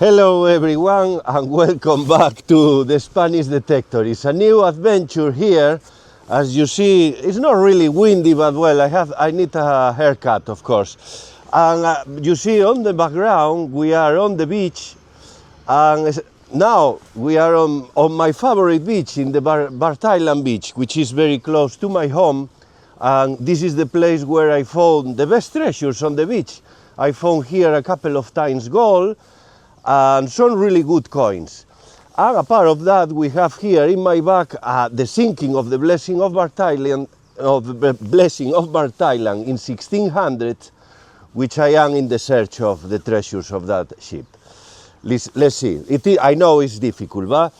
Hello everyone and welcome back to the Spanish Detectorist. A new adventure here. As you see, it's not really windy, but well, I need a haircut, of course. And you see on the background, we are on the beach, and now we are on my favorite beach, in the Bartailan beach, which is very close to my home. And this is the place where I found the best treasures on the beach. I found here a couple of times gold and some really good coins. And a part of that, we have here in my back the sinking of the blessing of Bartailan, in 1600, which I am in the search of the treasures of that ship. Let's see. I know it's difficult, but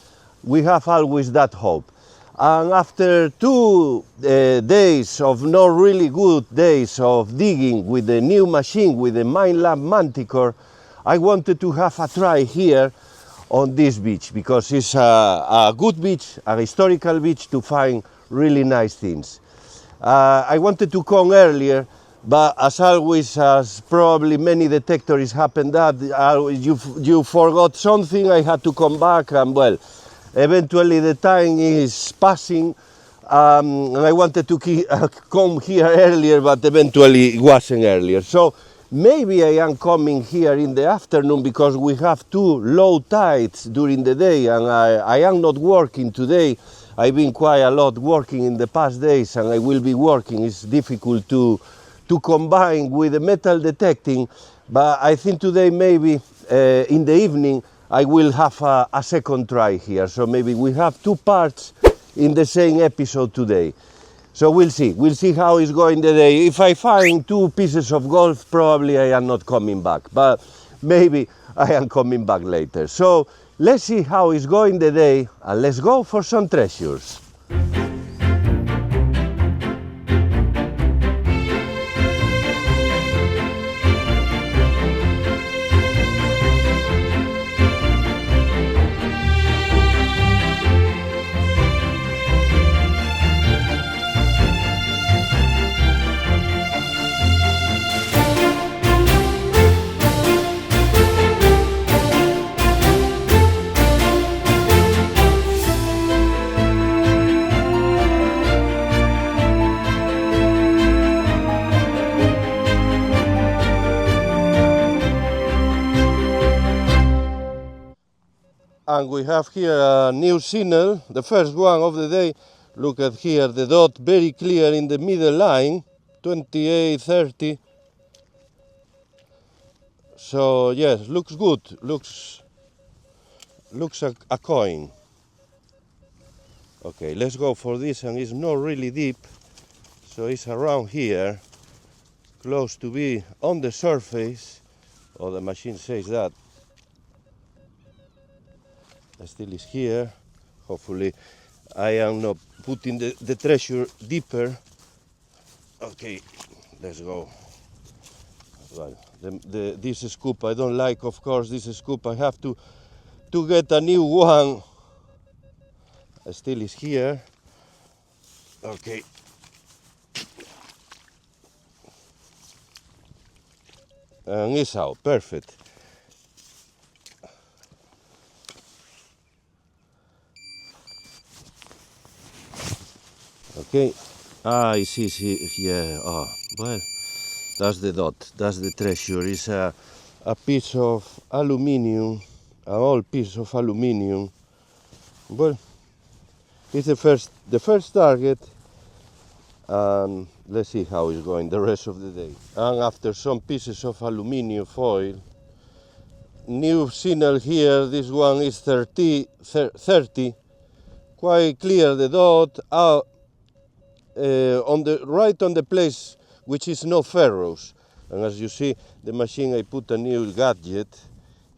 we have always that hope. And after 2 days of not really good days of digging with the new machine, with the Minelab Manticore, I wanted to have a try here on this beach, because it's a good beach, a historical beach, to find really nice things. I wanted to come earlier, but as always, as probably many detectorists happen, that you forgot something, I had to come back, and well, eventually the time is passing, and I wanted to come here earlier, but eventually it wasn't earlier. So maybe I am coming here in the afternoon, because we have 2 low tides during the day, and I am not working today. I've been quite a lot working in the past days, and I will be working. It's difficult to combine with the metal detecting, but I think today maybe in the evening I will have a second try here. So maybe we have 2 parts in the same episode today. So we'll see how it's going the day. If I find 2 pieces of gold, probably I am not coming back, but maybe I am coming back later. So let's see how it's going the day, and let's go for some treasures. And we have here a new signal, the first one of the day. Look at here, the dot very clear in the middle line, 2830. So yes, looks good, looks a coin. Okay, let's go for this, and it's not really deep, so it's around here, close to be on the surface, or the machine says that. Still is here. Hopefully I am not putting the treasure deeper. Okay, let's go. Well, this scoop I don't like, of course. This scoop I have to get a new one. Still is here. Okay. And it's out, perfect. Okay, I see, yeah, well, that's the dot, that's the treasure. It's a piece of aluminium, an old piece of aluminium. Well, it's the first target, and let's see how it's going the rest of the day. And after some pieces of aluminium foil, new signal here, this one is 30, quite clear the dot, right on the place which is no ferrules. And as you see, the machine, I put a new gadget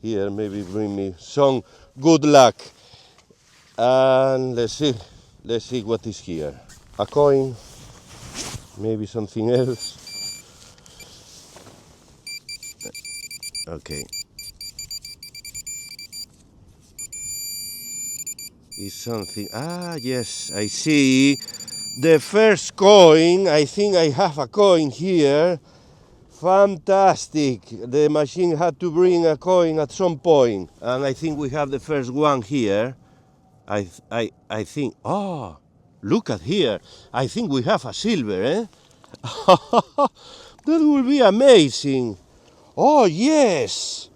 here, maybe bring me some good luck. And let's see what is here. A coin, maybe something else. Okay. Is something, yes, I see. The first coin, I think I have a coin here Fantastic! The machine had to bring a coin at some point, and I think we have the first one here. I think. Oh, look at here! I think we have a silver, eh? That will be amazing. Oh yes,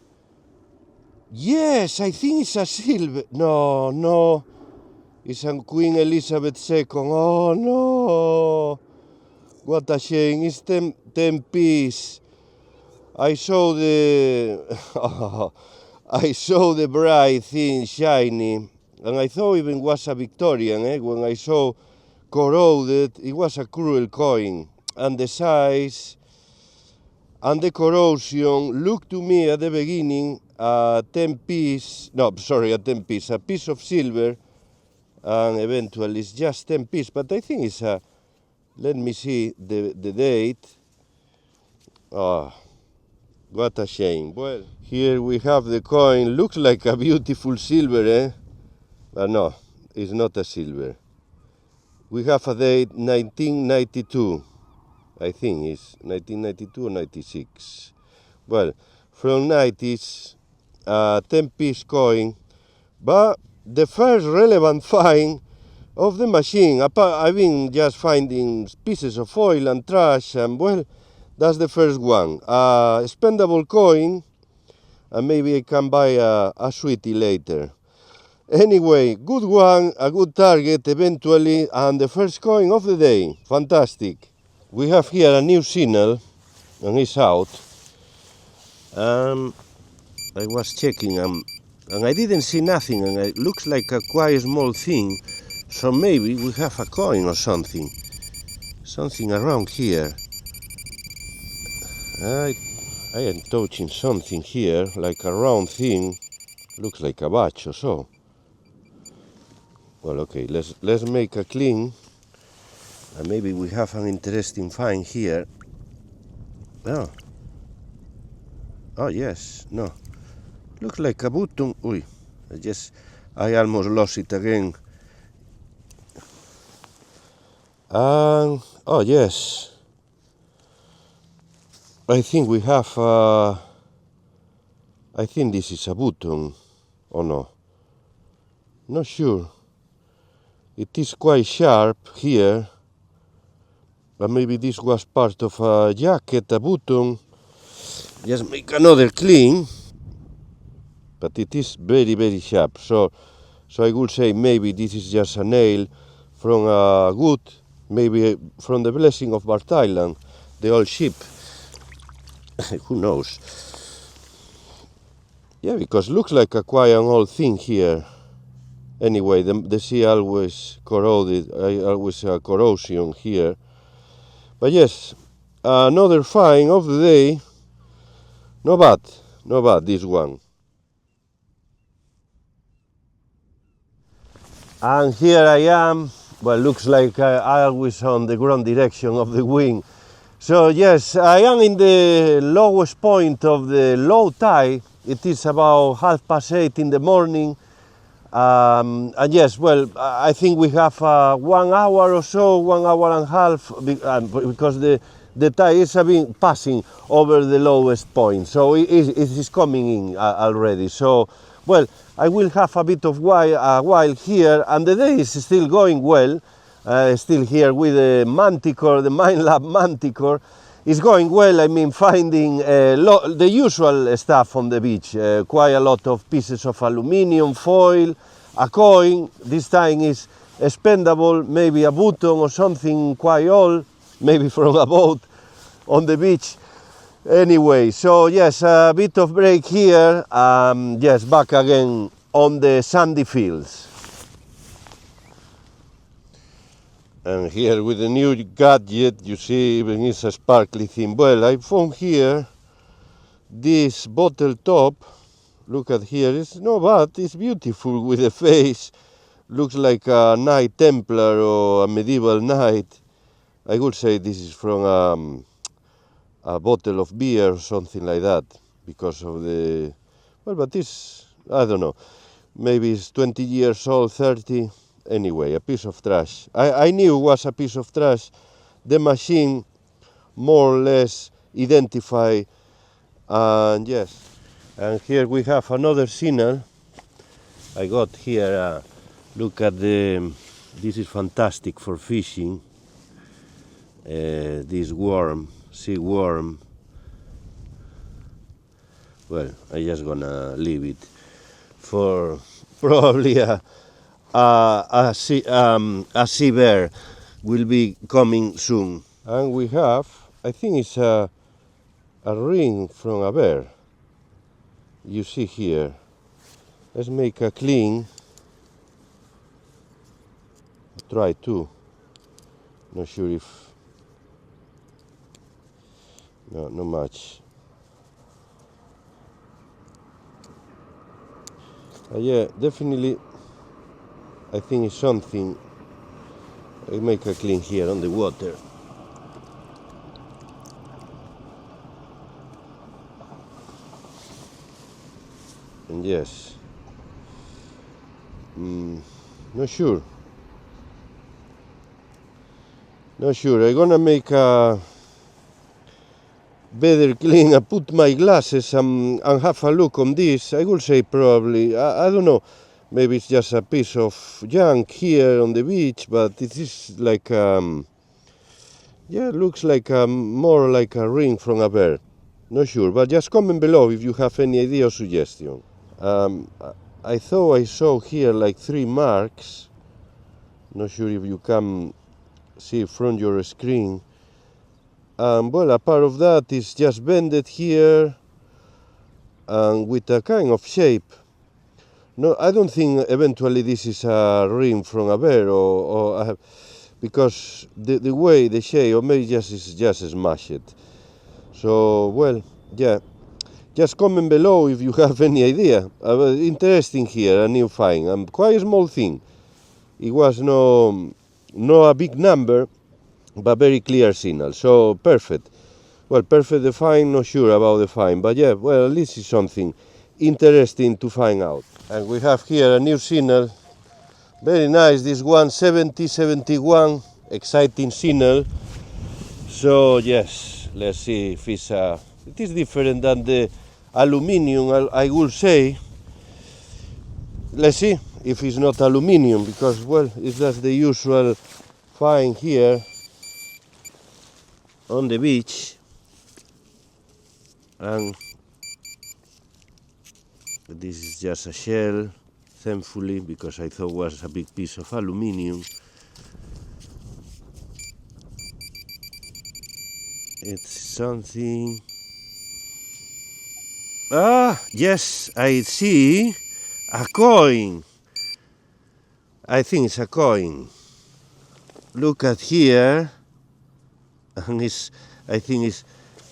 yes! I think it's a silver. No, no, it's a Queen Elizabeth II. Oh no! What a shame! It's 10 piece. I saw the I saw the bright thing shiny, and I thought even was a Victorian. When I saw corroded, it was a cruel coin, and the size and the corrosion looked to me at the beginning a 10 piece. No, sorry, a 10 piece, a piece of silver, and eventually it's just 10 piece. But I think it's a. Let me see the date. Oh. What a shame. Well, here we have the coin. Looks like a beautiful silver, eh? But no, it's not a silver. We have a date 1992. I think it's 1992 or 96. Well, from 90s, 10-piece coin. But the first relevant find of the machine, I've been just finding pieces of oil and trash, and well, that's the first one. Spendable coin, and maybe I can buy a sweetie later. Anyway, good one, a good target eventually, and the first coin of the day. Fantastic. We have here a new signal, and it's out. I was checking, and I didn't see nothing, and it looks like a quite small thing. So maybe we have a coin or something. Something around here. I am touching something here, like a round thing. Looks like a batch or so. Well, okay, let's make a clean, and maybe we have an interesting find here. Oh, yes, no. Looks like a button. Uy, I almost lost it again. Oh yes. I think we have, I think this is a button, or no? Not sure. It is quite sharp here, but maybe this was part of a jacket, a button. Just make another clean, but it is very, very sharp. So I would say maybe this is just a nail from a wood, maybe from the blessing of Bart Island, the old ship. Who knows? Yeah, because looks like a quite an old thing here. Anyway, the sea always corroded, always corrosion here. But yes, another find of the day. Not bad, this one. And here I am. Well, looks like I always on the ground direction of the wind. So yes, I am in the lowest point of the low tide. It is about 8:30 in the morning. And yes, well, I think we have 1 hour or so, 1 hour and a half, because the tide is passing over the lowest point. So it is coming in already. So, well, I will have a bit of while here, and the day is still going well. Still here with the Manticore, the Minelab Manticore. It's going well. I mean, finding the usual stuff on the beach. Quite a lot of pieces of aluminium, foil, a coin. This time is expendable, maybe a button or something quite old, maybe from a boat on the beach. Anyway, so yes, a bit of break here. Yes, back again on the sandy fields. And here with the new gadget, you see, even it's a sparkly thing. Well, I found here this bottle top. Look at here, it's not bad, it's beautiful with the face. Looks like a Knight Templar or a medieval knight. I would say this is from a bottle of beer or something like that, because of the, well, but this, I don't know, maybe it's 20 years old, 30. Anyway, a piece of trash. I knew it was a piece of trash. The machine more or less identify. And yes, and here we have another signal. I got here, look at this is fantastic for fishing. This worm, sea worm. Well, I just gonna leave it for probably a sea bear will be coming soon. And we have, I think it's a ring from a bear. You see here. Let's make a clean. Try to. Not sure if. No, not much. Yeah, definitely. I think it's something. I make a clean here on the water. And yes. Not sure. Not sure. I'm gonna make a better clean. I put my glasses and have a look on this. I will say probably. I don't know. Maybe it's just a piece of junk here on the beach, but it is like yeah, it looks like more like a ring from a bear. Not sure, but just comment below if you have any idea or suggestion. I thought I saw here like 3 marks. Not sure if you can see from your screen. Well, a part of that is just bended here and with a kind of shape. No, I don't think eventually this is a ring from a bear or because the way, the shape, or maybe is just smashed. So, well, yeah. Just comment below if you have any idea. Interesting here, a new find. Quite a small thing. It was no a big number, but very clear signal. So perfect. Well, perfect the find, not sure about the find, but yeah, well, at least it's something interesting to find out. And we have here a new signal. Very nice, this one, 7071, exciting signal. So yes, let's see if it's it is different than the aluminium, I would say. Let's see if it's not aluminium, because well, it's just the usual find here on the beach. And this is just a shell, thankfully, because I thought it was a big piece of aluminium. It's something. Ah, yes, I see a coin. I think it's a coin. Look at here, and it's, I think it's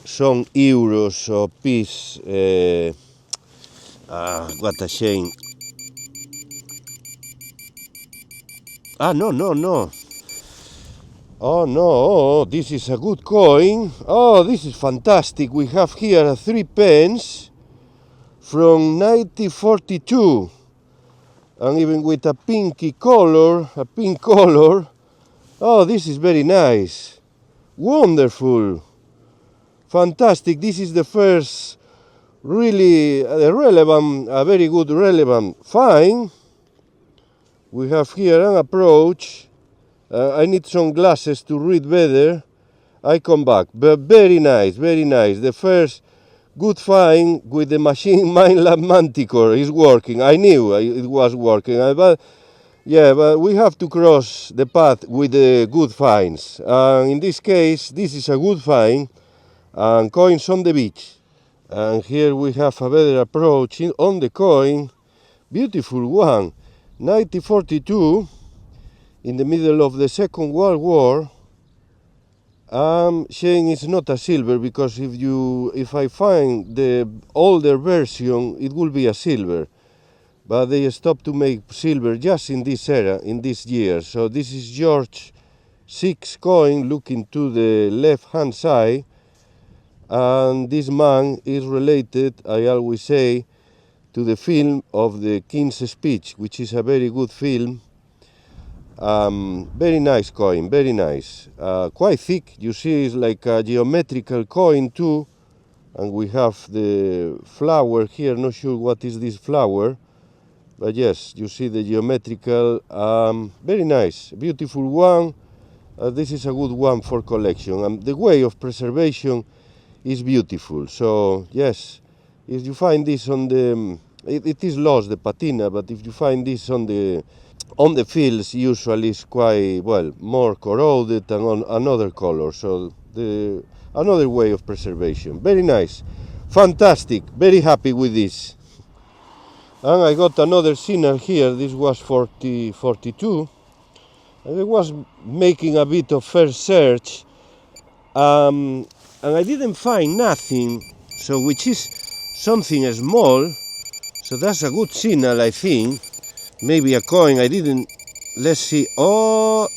some euros or piece. What a shame. No. Oh no, this is a good coin. Oh, this is fantastic. We have here 3 pence from 1942. And even with a pink color. Oh, this is very nice. Wonderful. Fantastic. This is the first really relevant, a very good relevant find. We have here an approach. I need some glasses to read better. I come back. But very nice, very nice. The first good find with the machine Minelab Manticore is working. I knew it was working. But yeah, but we have to cross the path with the good finds. In this case, this is a good find. And coins on the beach. And here we have a better approach on the coin. Beautiful one. 1942, in the middle of the Second World War. I'm saying it's not a silver, because if I find the older version, it will be a silver. But they stopped to make silver just in this era, in this year. So this is George VI coin, looking to the left-hand side. And this man is related, I always say, to the film of the King's Speech, which is a very good film. Very nice coin, very nice. Quite thick, you see, it's like a geometrical coin too. And we have the flower here, not sure what is this flower. But yes, you see the geometrical, very nice, beautiful one. This is a good one for collection. And the way of preservation is beautiful. So yes, if you find this on the, it is lost, the patina, but if you find this on the fields, usually it's quite, well, more corroded and on another color. So another way of preservation. Very nice, fantastic, very happy with this. And I got another signal here. This was 42. And I was making a bit of first search, and I didn't find nothing. So which is something small. So that's a good signal, I think. Maybe a coin. I didn't. Let's see. Oh,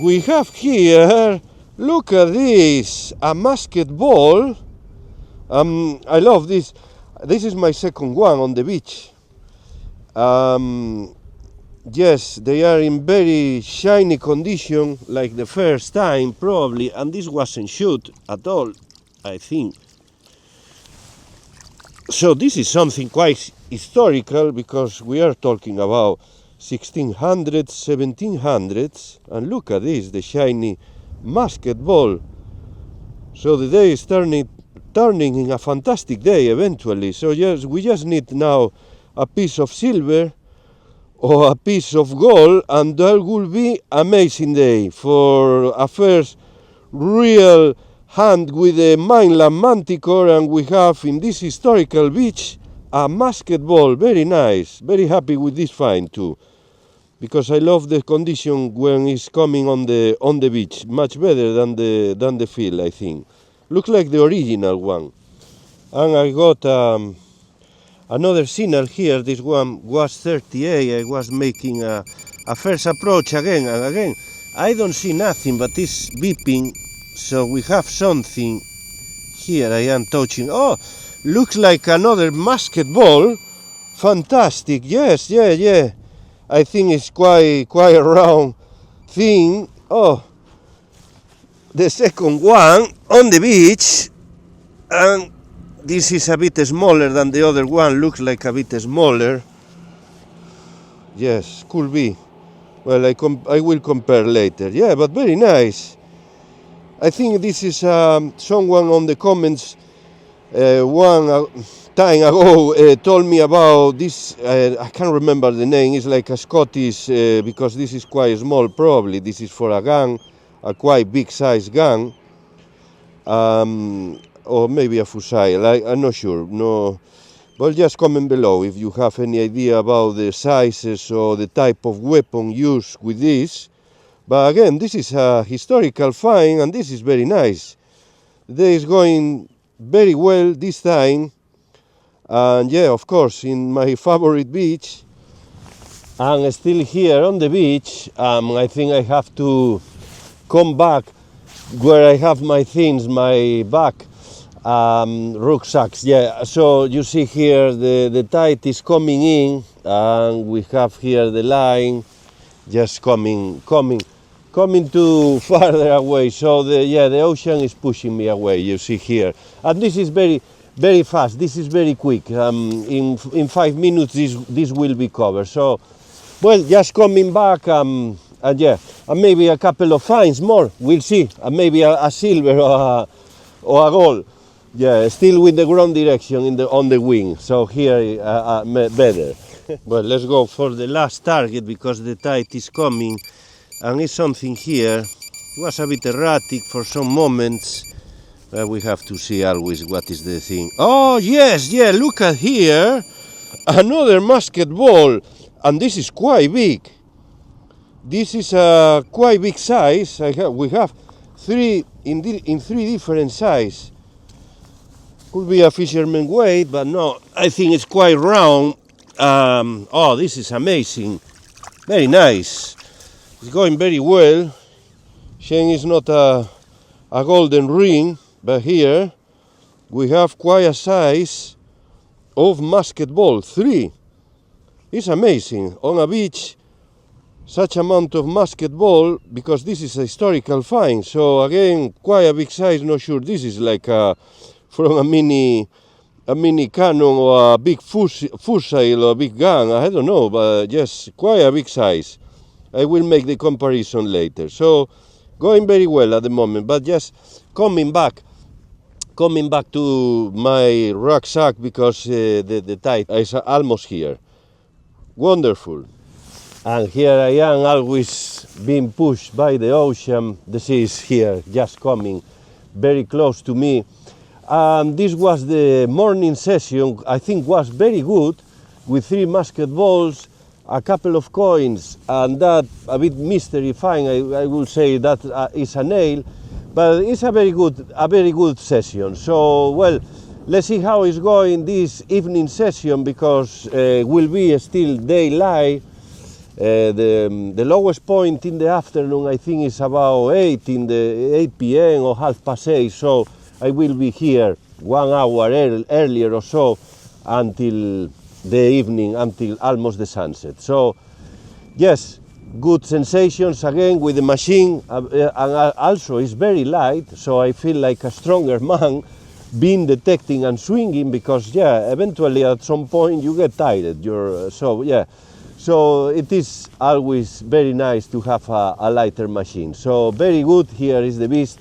we have here. Look at this. A musket ball. I love this. This is my second one on the beach. Yes, they are in very shiny condition, like the first time probably, and this wasn't shot at all, I think. So this is something quite historical, because we are talking about 1600s, 1700s, and look at this, the shiny musket ball. So the day is turning in a fantastic day eventually. So yes, we just need now a piece of silver or a piece of gold, and that will be amazing day for a first real hand with the Minelab Manticore. And we have in this historical beach a musket ball. Very nice, very happy with this find too, because I love the condition when it's coming on the beach, much better than the field, I think. Looks like the original one. And I got another signal here. This one was 38. I was making a first approach again and again. I don't see nothing, but it's beeping. So we have something here. I am touching. Oh, looks like another musket ball. Fantastic. Yes, yeah. I think it's quite a round thing. Oh, the second one on the beach, and this is a bit smaller than the other one. Looks like a bit smaller. Yes, could be. Well, I will compare later. Yeah, but very nice. I think this is someone on the comments one time ago told me about this. I can't remember the name. It's like a Scottish, because this is quite small probably. This is for a gun, a quite big size gun. Or maybe a fusile, I'm not sure. No, but just comment below if you have any idea about the sizes or the type of weapon used with this. But again, this is a historical find, and this is very nice. The day is going very well this time, and yeah, of course, in my favorite beach. And still here on the beach, I think I have to come back where I have my things, my bag, rucksacks. Yeah, so you see here the tide is coming in, and we have here the line just coming too farther away. So the ocean is pushing me away, you see here. And this is very fast, this is very quick. In 5 minutes this will be covered. So, well, just coming back, and yeah, and maybe a couple of finds more, we'll see. And maybe a silver or a gold. Yeah, still with the ground direction on the wing. So here better. Well, let's go for the last target, because the tide is coming, and it's something here. It was a bit erratic for some moments, but we have to see always what is the thing. Oh yes, yeah, look at here, another musket ball, and this is quite big. This is a quite big size. We have three in three different sizes. Could be a fisherman weight, but no, I think it's quite round. Oh, this is amazing. Very nice. It's going very well. Shame it's not a golden ring, but here we have quite a size of musket ball. 3. It's amazing. On a beach such amount of musket ball, because this is a historical find. So again, quite a big size. Not sure this is like from a mini cannon or a big fusil or a big gun. I don't know, but yes, quite a big size. I will make the comparison later. So going very well at the moment, but just coming back to my rucksack, because the tide is almost here. Wonderful. And here I am, always being pushed by the ocean. The sea is here, just coming very close to me. This was the morning session. I think was very good, with 3 musket balls, a couple of coins, and that a bit mystifying. I will say that is a nail, but it's a very good session. So well, let's see how it's going this evening session, because will be still daylight. The lowest point in the afternoon, I think, is about 8 p.m. or 8:30. So I will be here 1 hour earlier or so until the evening, until almost the sunset. So yes, good sensations again with the machine, and also it's very light, so I feel like a stronger man being detecting and swinging, because yeah, eventually at some point you get tired. So it is always very nice to have a lighter machine. So very good. Here is the beast.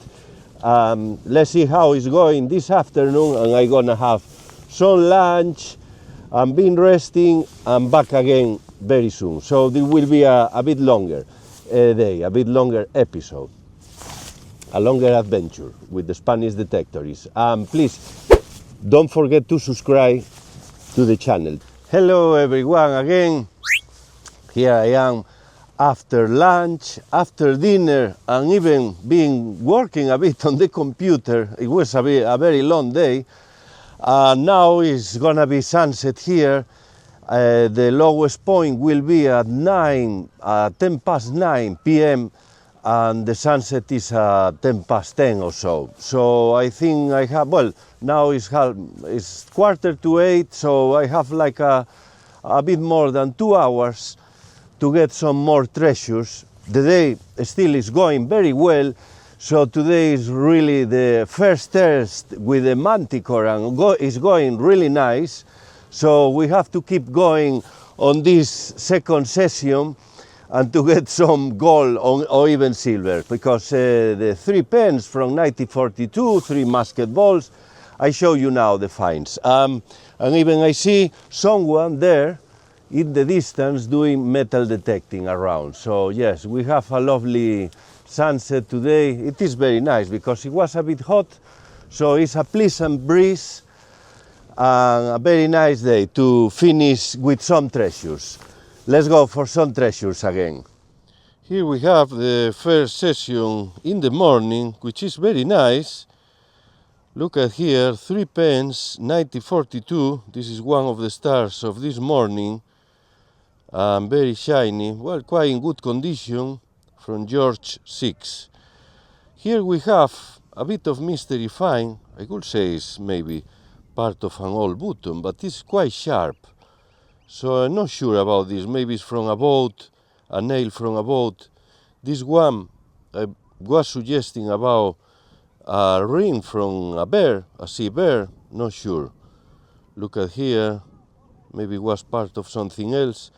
Let's see how it's going this afternoon, and I'm gonna have some lunch and been resting and back again very soon. So there will be a bit longer day, a bit longer episode, a longer adventure with the Spanish Detectorist. Please don't forget to subscribe to the channel. Hello everyone again. Here I am after lunch, after dinner, and even been working a bit on the computer. It was a very long day. Now it's gonna be sunset here. The lowest point will be at 10 past 9 p.m. and the sunset is 10 past 10 or so. So I think I have, well, now it's 7:45, so I have like a bit more than 2 hours to get some more treasures. The day still is going very well, so today is really the first test with the Manticore, and it's going really nice. So we have to keep going on this second session and to get some gold or even silver, because the 3 pens from 1942, 3 musket balls, I show you now the finds. And even I see someone there in the distance doing metal detecting around. So yes, we have a lovely sunset today. It is very nice because it was a bit hot, so it's a pleasant breeze and a very nice day to finish with some treasures. Let's go for some treasures again. Here we have the first session in the morning, which is very nice. Look at here, 3 pens, 1942. This is one of the stars of this morning. Very shiny, well, quite in good condition, from George VI. Here we have a bit of mystery find. I could say it's maybe part of an old button, but it's quite sharp. So I'm not sure about this. Maybe it's from a boat, a nail from a boat. This one I was suggesting about a ring from a bear, a sea bear, not sure. Look at here, maybe it was part of something else.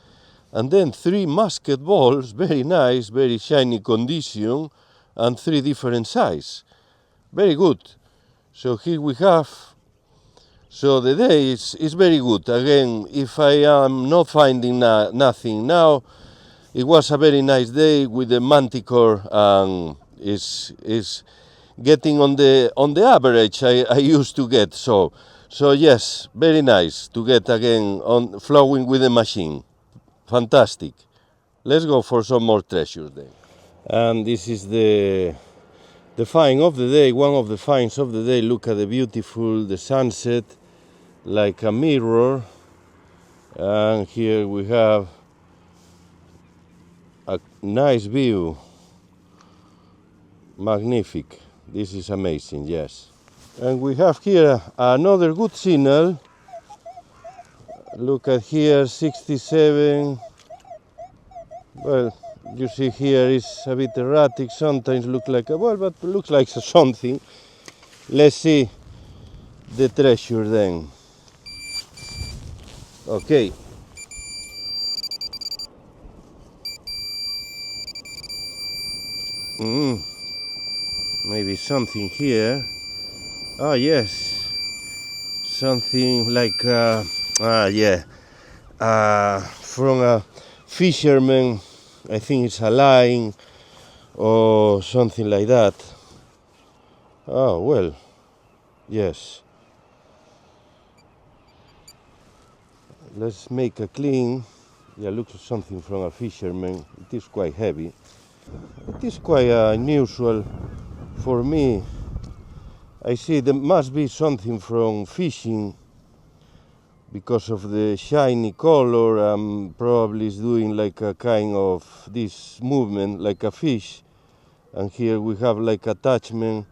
And then 3 musket balls, very nice, very shiny condition, and 3 different size. Very good. So here we have. So the day is very good. Again, if I am not finding nothing now, it was a very nice day with the Manticore, and is getting on the average I used to get. So yes, very nice to get again on flowing with the machine. Fantastic. Let's go for some more treasures then. And this is the find of the day, one of the finds of the day. Look at the the sunset, like a mirror. And here we have a nice view. Magnific. This is amazing, yes. And we have here another good signal. Look at here, 67. Well, You see here is a bit erratic, sometimes look like a well, but looks like something. Let's see the treasure then. Okay. Maybe something here. Ah, yes. Something like, yeah. From a fisherman, I think it's a line or something like that. Oh, well, yes. Let's make a clean. Yeah, looks something from a fisherman. It is quite heavy. It is quite unusual for me. I see there must be something from fishing because of the shiny color. Probably is doing like a kind of this movement like a fish. And here we have like attachment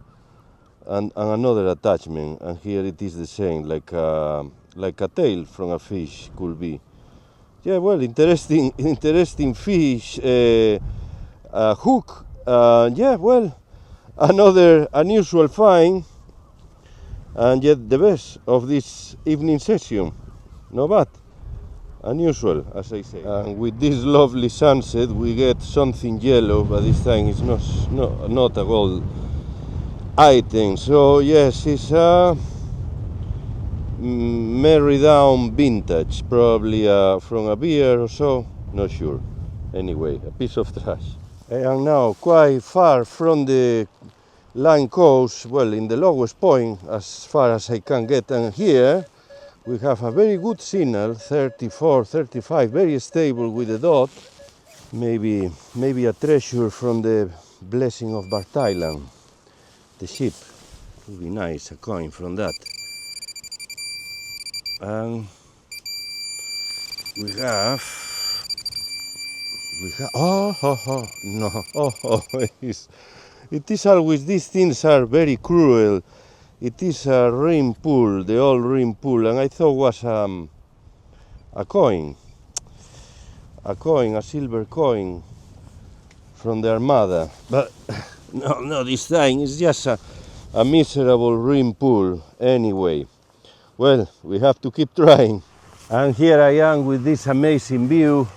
and another attachment, and here it is the same, like a tail from a fish could be. Yeah, well, interesting fish, hook. Yeah, well, another unusual find, and yet the best of this evening session. No bad, unusual, as I say. And with this lovely sunset, we get something yellow, but this time it's not a gold item. So yes, it's a Mary Down vintage, probably from a beer or so, not sure. Anyway, a piece of trash. I am now quite far from the line coast, well, in the lowest point as far as I can get, and here we have a very good signal, 34, 35, very stable with the dot. Maybe a treasure from the blessing of Bar Thailand, the ship. Would be nice, a coin from that. And we have it is always, these things are very cruel. It is a ring pull, the old ring pull, and I thought was a coin, a silver coin from the Armada, but no, this time it's just a miserable ring pull. Anyway, well, we have to keep trying. And here I am with this amazing view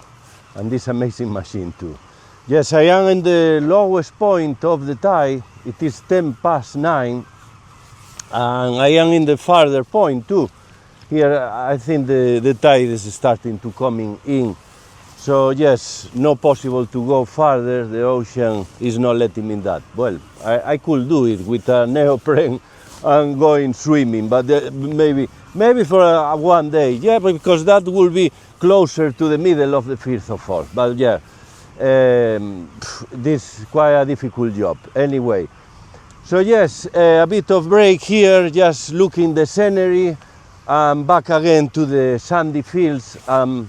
and this amazing machine too. Yes, I am in the lowest point of the tide. It is 9:10, and I am in the farther point too. Here I think the tide is starting to coming in. So yes, not possible to go farther. The ocean is not letting me that. Well, I could do it with a neoprene and going swimming, but maybe for one day. Yeah, because that will be closer to the middle of the Firth of Forth. But yeah, this is quite a difficult job. Anyway, so yes, a bit of break here, just looking the scenery, and back again to the sandy fields,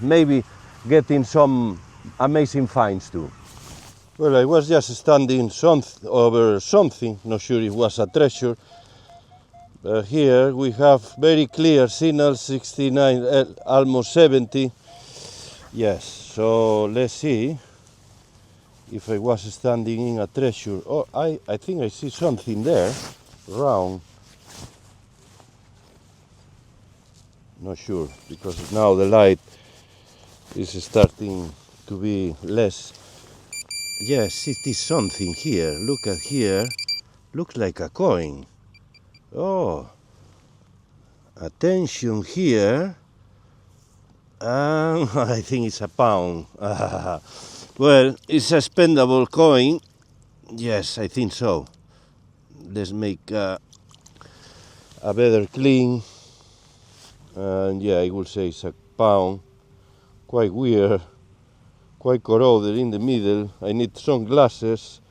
maybe getting some amazing finds too. Well, I was just standing over something, not sure it was a treasure. Here we have very clear signal, 69, almost 70. Yes, so let's see if I was standing in a treasure. Oh, I think I see something there, round. Not sure, because now the light is starting to be less. Yes, it is something here. Look at here. Looks like a coin. Oh, attention here. I think it's a pound. Well, it's a spendable coin. Yes, I think so. Let's make a better clean. And yeah, I will say it's a pound. Quite weird. Quite corroded in the middle. I need some glasses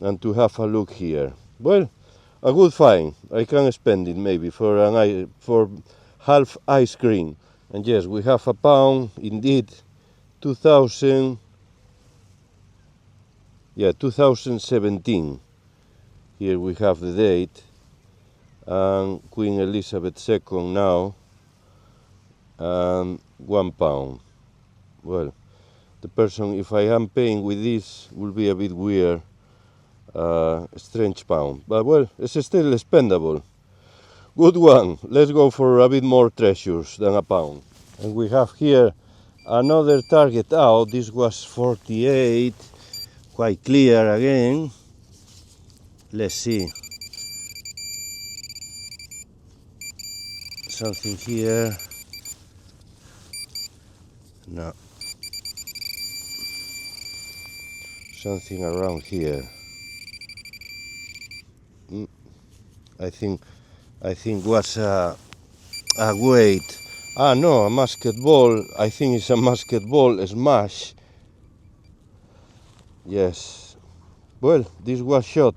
and to have a look here. Well, a good find. I can spend it maybe for half ice cream. And yes, we have a pound indeed. 2017. Here we have the date. And Queen Elizabeth II now. And £1. Well, The person, if I am paying with this, will be a bit weird, strange pound. But well, it's still spendable. Good one. Let's go for a bit more treasures than a pound. And we have here another target out. This was 48, quite clear again. Let's see. Something here. No. Something around here. I think was a weight. Ah no, a musket ball. I think it's a musket ball smash. Yes. Well, this was shot.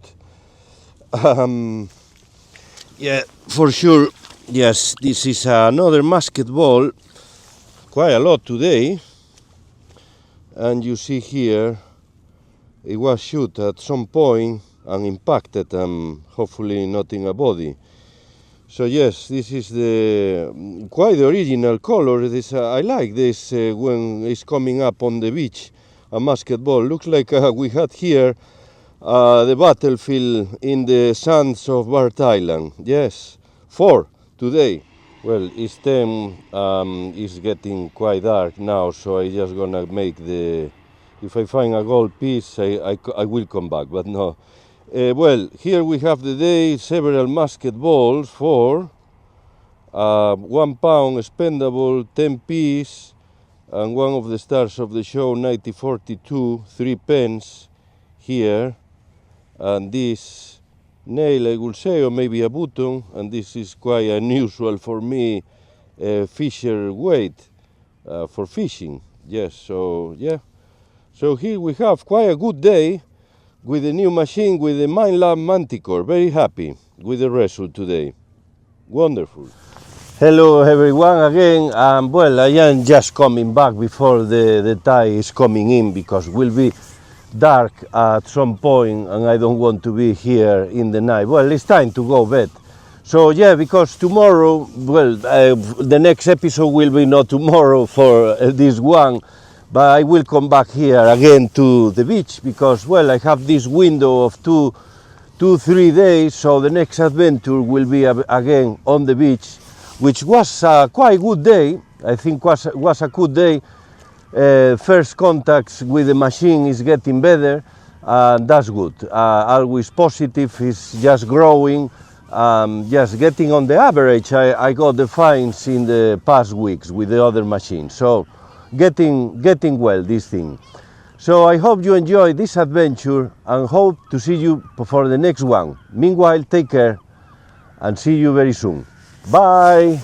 Yeah, for sure. Yes, this is another musket ball. Quite a lot today. And you see here, it was shot at some point and impacted, hopefully not in a body. So yes, this is the quite original color. This I like this when it's coming up on the beach. A musket ball looks like we had here the battlefield in the sands of Bart Island. Yes, 4 today. Well, it's 10. It's getting quite dark now, so I just gonna make the. If I find a gold piece, I will come back, but no. Well, here we have the day, several musket balls for 1 pound spendable, 10 piece, and one of the stars of the show, 1942, 3 pence here, and this nail, I would say, or maybe a button, and this is quite unusual for me, fisher weight for fishing. Yes, so yeah. So here we have quite a good day with the new machine, with the Minelab Manticore. Very happy with the result today. Wonderful. Hello everyone again. Well, I am just coming back before the tide is coming in because it will be dark at some point and I don't want to be here in the night. Well, it's time to go bed. So yeah, because tomorrow, well, the next episode will be not tomorrow for this one, but I will come back here again to the beach because, well, I have this window of 2-3 days, so the next adventure will be again on the beach, which was a quite good day. I think was a good day. First contacts with the machine is getting better, and that's good. Always positive, is just growing, just getting on the average. I got the finds in the past weeks with the other machines, so getting well, this thing. So I hope you enjoy this adventure and hope to see you for the next one. Meanwhile, take care and see you very soon. Bye.